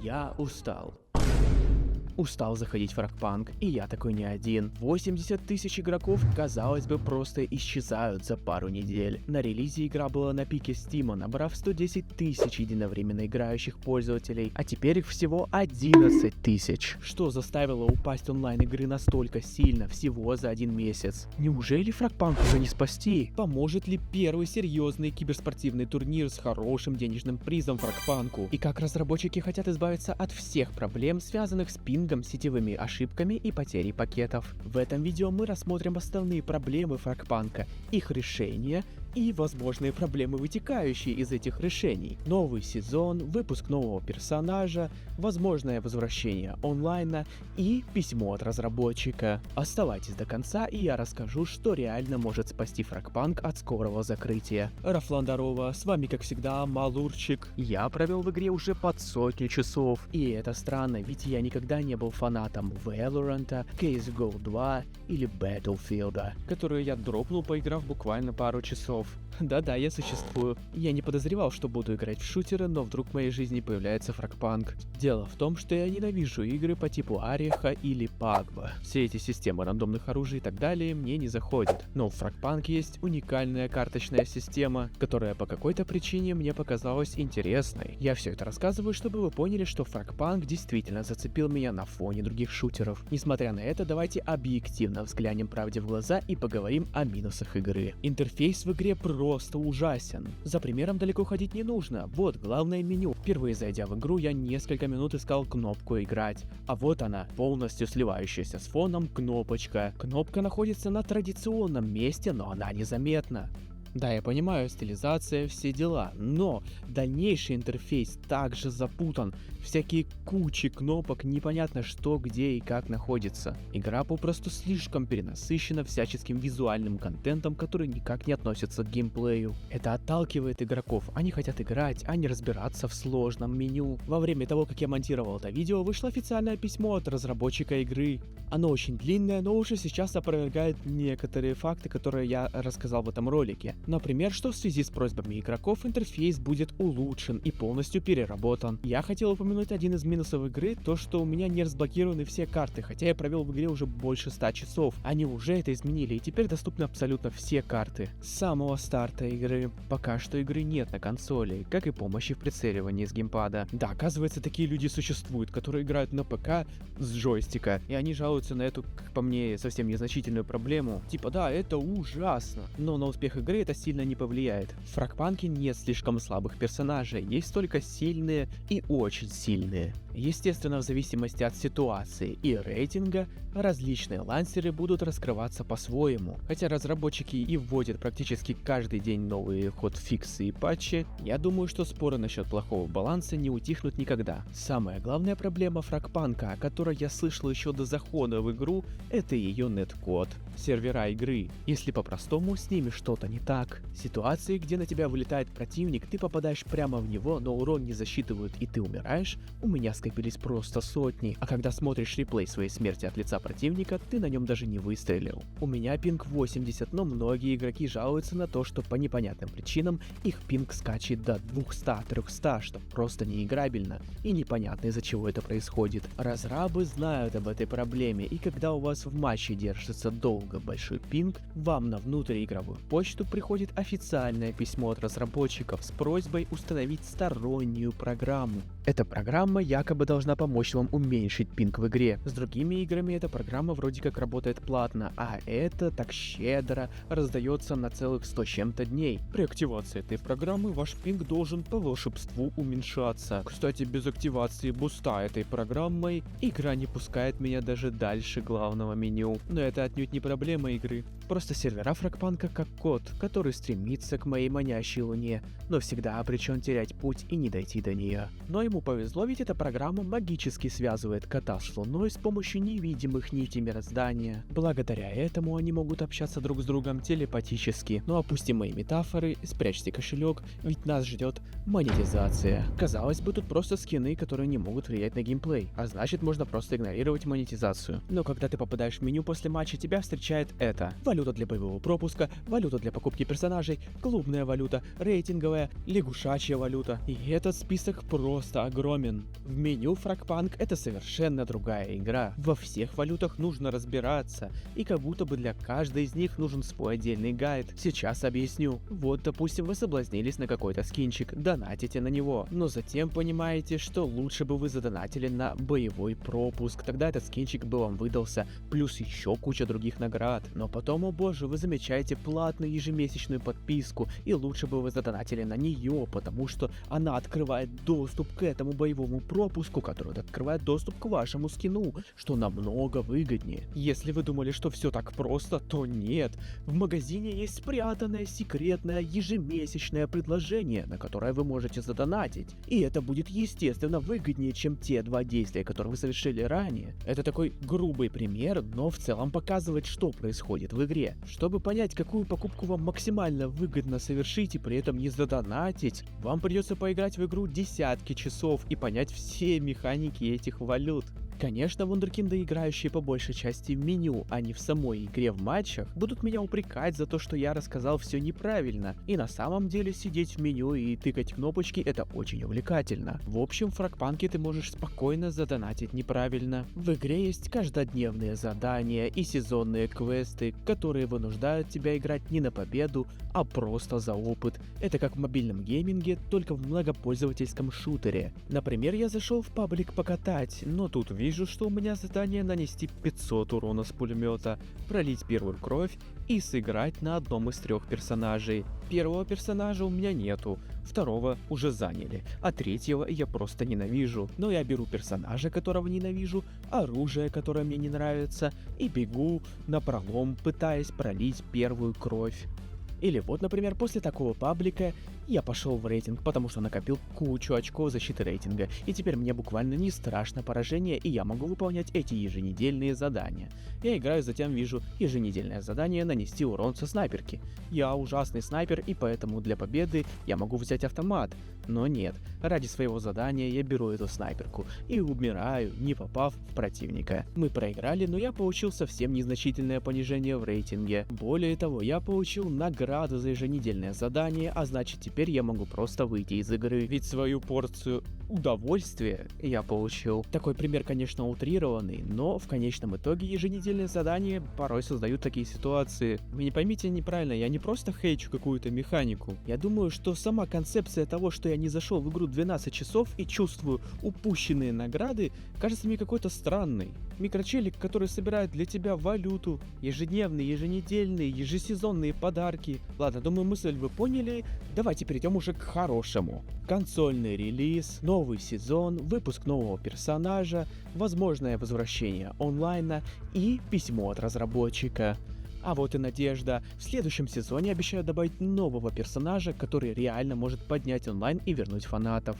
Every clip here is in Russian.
Я устал. Устал заходить в Frogpunk, и я такой не один. 80 тысяч игроков, казалось бы, просто исчезают за пару недель. На релизе игра была на пике Стима, набрав 110 тысяч единовременно играющих пользователей, а теперь их всего 11 тысяч. Что заставило упасть онлайн игры настолько сильно всего за один месяц? Неужели Frogpunk уже не спасти? Поможет ли первый серьезный киберспортивный турнир с хорошим денежным призом Frogpunk? И как разработчики хотят избавиться от всех проблем, связанных с пингом, сетевыми ошибками и потерей пакетов. В этом видео мы рассмотрим основные проблемы Frogpunk, их решения и возможные проблемы, вытекающие из этих решений. Новый сезон, выпуск нового персонажа, возможное возвращение онлайна и письмо от разработчика. Оставайтесь до конца, и я расскажу, что реально может спасти Frogpunk от скорого закрытия. Рафлан, здорово, с вами как всегда Малурчик. Я провел в игре уже под сотню часов, и это странно, ведь я никогда не был фанатом Valorant, CSGO 2 или Battlefield, которые я дропнул, поиграв буквально пару часов. Да-да, я существую. Я не подозревал, что буду играть в шутеры, но вдруг в моей жизни появляется Frogpunk. Дело в том, что я ненавижу игры по типу Ариха или Пагба. Все эти системы рандомных оружий и так далее мне не заходят. Но в Frogpunk есть уникальная карточная система, которая по какой-то причине мне показалась интересной. Я все это рассказываю, чтобы вы поняли, что Frogpunk действительно зацепил меня на фоне других шутеров. Несмотря на это, давайте объективно взглянем правде в глаза и поговорим о минусах игры. Интерфейс в игре просто ужасен. За примером далеко ходить не нужно. Вот главное меню. Впервые зайдя в игру, я несколько минут искал кнопку «Играть». А вот она, полностью сливающаяся с фоном кнопочка. Кнопка находится на традиционном месте, но она незаметна. Да, я понимаю, стилизация, все дела, но дальнейший интерфейс также запутан. Всякие кучи кнопок, непонятно что, где и как находится. Игра попросту слишком перенасыщена всяческим визуальным контентом, который никак не относится к геймплею. Это отталкивает игроков, они хотят играть, а не разбираться в сложном меню. Во время того, как я монтировал это видео, вышло официальное письмо от разработчика игры. Оно очень длинное, но уже сейчас опровергает некоторые факты, которые я рассказал в этом ролике. Например, что в связи с просьбами игроков интерфейс будет улучшен и полностью переработан. Я хотел упомянуть один из минусов игры, то что у меня не разблокированы все карты, хотя я провел в игре уже больше 100 часов. Они уже это изменили, и теперь доступны абсолютно все карты. С самого старта игры. Пока что игры нет на консоли, как и помощи в прицеливании с геймпада. Да, оказывается, такие люди существуют, которые играют на ПК с джойстика, и они жалуются на эту, как по мне, совсем незначительную проблему. Типа, да, это ужасно, но на успех игры это сильно не повлияет. В Frogpunk нет слишком слабых персонажей, есть только сильные и очень сильные. Естественно, в зависимости от ситуации и рейтинга, различные лансеры будут раскрываться по-своему. Хотя разработчики и вводят практически каждый день новые хотфиксы и патчи, я думаю, что споры насчет плохого баланса не утихнут никогда. Самая главная проблема Frogpunk, о которой я слышал еще до захода в игру, это ее неткод. Сервера игры. Если по-простому, с ними что-то не так. Ситуации, где на тебя вылетает противник, ты попадаешь прямо в него, но урон не засчитывают и ты умираешь, у меня скопились просто сотни. А когда смотришь реплей своей смерти от лица противника, ты на нем даже не выстрелил. У меня пинг 80, но многие игроки жалуются на то, что по непонятным причинам их пинг скачет до 200-300, что просто неиграбельно и непонятно, из-за чего это происходит. Разрабы знают об этой проблеме, и когда у вас в матче держится долго большой пинг, вам на внутриигровую почту приходит официальное письмо от разработчиков с просьбой установить стороннюю программу. Эта программа якобы должна помочь вам уменьшить пинг в игре. С другими играми эта программа вроде как работает платно, а это так щедро раздается на целых 100 с чем-то дней. При активации этой программы ваш пинг должен по волшебству уменьшаться. Кстати, без активации буста этой программой игра не пускает меня даже дальше главного меню. Но это отнюдь не проблема игры. Просто сервера Frogpunk как кот, который стремится к моей манящей луне, но всегда обречен терять путь и не дойти до нее. Но ему повезло, ведь эта программа магически связывает кота с луной с помощью невидимых нитей мироздания. Благодаря этому они могут общаться друг с другом телепатически. Но опустим мои метафоры, спрячьте кошелек, ведь нас ждет монетизация. Казалось бы, тут просто скины, которые не могут влиять на геймплей, а значит можно просто игнорировать монетизацию. Но когда ты попадаешь в меню после матча, тебя встречает это. Валюта валюта для боевого пропуска, валюта для покупки персонажей, клубная валюта, рейтинговая, лягушачья валюта. И этот список просто огромен. В меню Frogpunk это совершенно другая игра. Во всех валютах нужно разбираться, и как будто бы для каждой из них нужен свой отдельный гайд. Сейчас объясню. Вот, допустим, вы соблазнились на какой-то скинчик, донатите на него, но затем понимаете, что лучше бы вы задонатили на боевой пропуск, тогда этот скинчик бы вам выдался, плюс еще куча других наград. Но потом, о боже, вы замечаете платную ежемесячную подписку, и лучше бы вы задонатили на нее, потому что она открывает доступ к этому боевому пропуску, который открывает доступ к вашему скину, что намного выгоднее. Если вы думали, что все так просто, то нет. В магазине есть спрятанное секретное ежемесячное предложение, на которое вы можете задонатить. И это будет естественно выгоднее, чем те два действия, которые вы совершили ранее. Это такой грубый пример, но в целом показывает, что происходит в игре. Чтобы понять, какую покупку вам максимально выгодно совершить и при этом не задонатить, вам придется поиграть в игру десятки часов и понять все механики этих валют. Конечно, вундеркинды, играющие по большей части в меню, а не в самой игре в матчах, будут меня упрекать за то, что я рассказал все неправильно. И на самом деле сидеть в меню и тыкать кнопочки это очень увлекательно. В общем, в Frogpunk ты можешь спокойно задонатить неправильно. В игре есть каждодневные задания и сезонные квесты, которые вынуждают тебя играть не на победу, а просто за опыт. Это как в мобильном гейминге, только в многопользовательском шутере. Например, я зашел в паблик покатать, но тут вижу, что у меня задание нанести 500 урона с пулемета, пролить первую кровь и сыграть на одном из 3 персонажей. Первого персонажа у меня нету, второго уже заняли, а третьего я просто ненавижу. Но я беру персонажа, которого ненавижу, оружие, которое мне не нравится, и бегу напролом, пытаясь пролить первую кровь. Или вот, например, после такого паблика я пошел в рейтинг, потому что накопил кучу очков защиты рейтинга, и теперь мне буквально не страшно поражение, и я могу выполнять эти еженедельные задания. Я играю, затем вижу еженедельное задание нанести урон со снайперки. Я ужасный снайпер, и поэтому для победы я могу взять автомат. Но нет, ради своего задания я беру эту снайперку и умираю, не попав в противника. Мы проиграли, но я получил совсем незначительное понижение в рейтинге. Более того, я получил награду за еженедельное задание, а значит теперь я могу просто выйти из игры, ведь свою порцию удовольствия я получил. Такой пример, конечно, утрированный, но в конечном итоге еженедельные задания порой создают такие ситуации. Вы не поймите неправильно, я не просто хейчу какую-то механику. Я думаю, что сама концепция того, что я не зашел в игру 12 часов и чувствую упущенные награды, кажется мне какой-то странной. Микрочелик, который собирает для тебя валюту, ежедневные, еженедельные, ежесезонные подарки. Ладно, думаю, мысль вы поняли. Давайте перейдем уже к хорошему. Консольный релиз, новый сезон, выпуск нового персонажа, возможное возвращение онлайна и письмо от разработчика. А вот и надежда. В следующем сезоне обещают добавить нового персонажа, который реально может поднять онлайн и вернуть фанатов.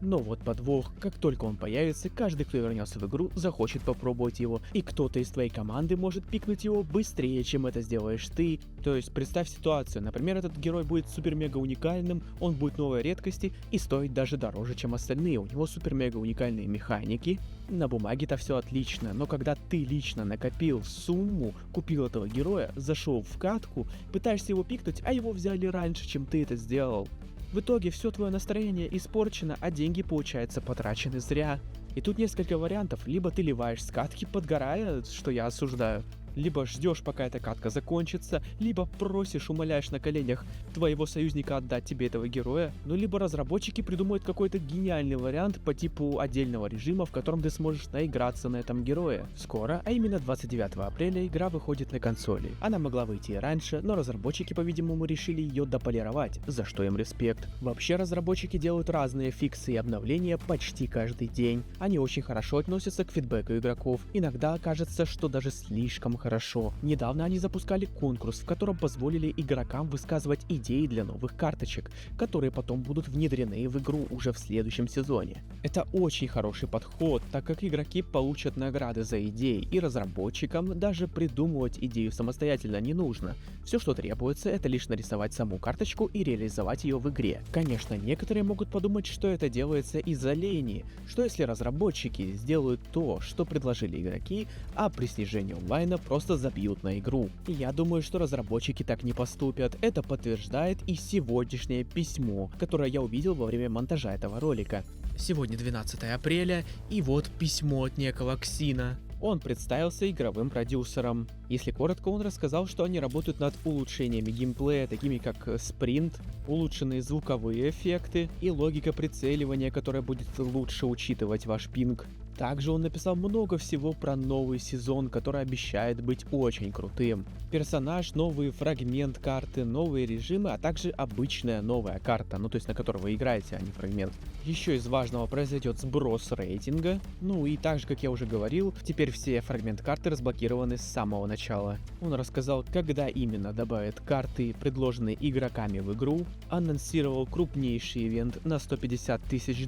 Но вот подвох, как только он появится, каждый, кто вернется в игру, захочет попробовать его, и кто-то из твоей команды может пикнуть его быстрее, чем это сделаешь ты. То есть представь ситуацию, например, этот герой будет супер-мега уникальным, он будет новой редкости и стоит даже дороже, чем остальные, у него супер-мега уникальные механики. На бумаге-то все отлично, но когда ты лично накопил сумму, купил этого героя, зашел в катку, пытаешься его пикнуть, а его взяли раньше, чем ты это сделал. В итоге все твое настроение испорчено, а деньги, получается, потрачены зря. И тут несколько вариантов. Либо ты ливаешь с катки, подгорая, что я осуждаю, либо ждешь, пока эта катка закончится, либо просишь, умоляешь на коленях твоего союзника отдать тебе этого героя, ну либо разработчики придумают какой-то гениальный вариант по типу отдельного режима, в котором ты сможешь наиграться на этом герое. Скоро, а именно 29 апреля, игра выходит на консоли. Она могла выйти и раньше, но разработчики, по-видимому, решили ее дополировать, за что им респект. Вообще, разработчики делают разные фиксы и обновления почти каждый день. Они очень хорошо относятся к фидбэку игроков. Иногда кажется, что даже слишком хорошо. Недавно они запускали конкурс, в котором позволили игрокам высказывать идеи для новых карточек, которые потом будут внедрены в игру уже в следующем сезоне. Это очень хороший подход, так как игроки получат награды за идеи, и разработчикам даже придумывать идею самостоятельно не нужно. Все, что требуется, это лишь нарисовать саму карточку и реализовать ее в игре. Конечно, некоторые могут подумать, что это делается из-за лени, что если разработчики сделают то, что предложили игроки, а при снижении онлайна просто забьют на игру. И я думаю, что разработчики так не поступят. Это подтверждает и сегодняшнее письмо, которое я увидел во время монтажа этого ролика. Сегодня 12 апреля, и вот письмо от некого Ксина. Он представился игровым продюсером. Если коротко, он рассказал, что они работают над улучшениями геймплея, такими как спринт, улучшенные звуковые эффекты и логика прицеливания, которая будет лучше учитывать ваш пинг. Также он написал много всего про новый сезон, который обещает быть очень крутым. Персонаж, новый фрагмент карты, новые режимы, а также обычная новая карта, ну то есть на которой вы играете, а не фрагмент. Еще из важного произойдет сброс рейтинга. Ну и также, как я уже говорил, теперь все фрагмент карты разблокированы с самого начала. Он рассказал, когда именно добавят карты, предложенные игроками в игру, анонсировал крупнейший ивент на $150 тысяч.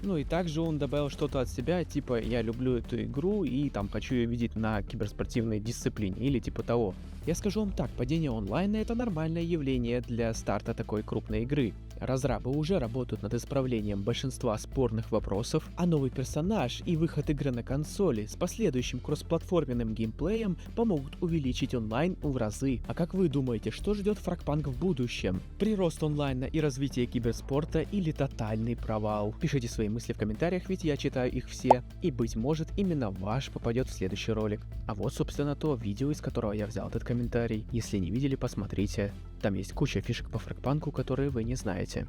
Ну и также он добавил что-то от себя, типа я люблю эту игру и там хочу ее видеть на киберспортивной дисциплине или типа того. Я скажу вам так, падение онлайна это нормальное явление для старта такой крупной игры. Разрабы уже работают над исправлением большинства спорных вопросов, а новый персонаж и выход игры на консоли с последующим кроссплатформенным геймплеем помогут увеличить онлайн в разы. А как вы думаете, что ждет Frogpunk в будущем? Прирост онлайна и развитие киберспорта или тотальный провал? Пишите свои мысли в комментариях, ведь я читаю их все, и быть может именно ваш попадет в следующий ролик. А вот собственно то видео, из которого я взял этот комментарий. Если не видели, посмотрите. Там есть куча фишек по Frogpunk, которые вы не знаете.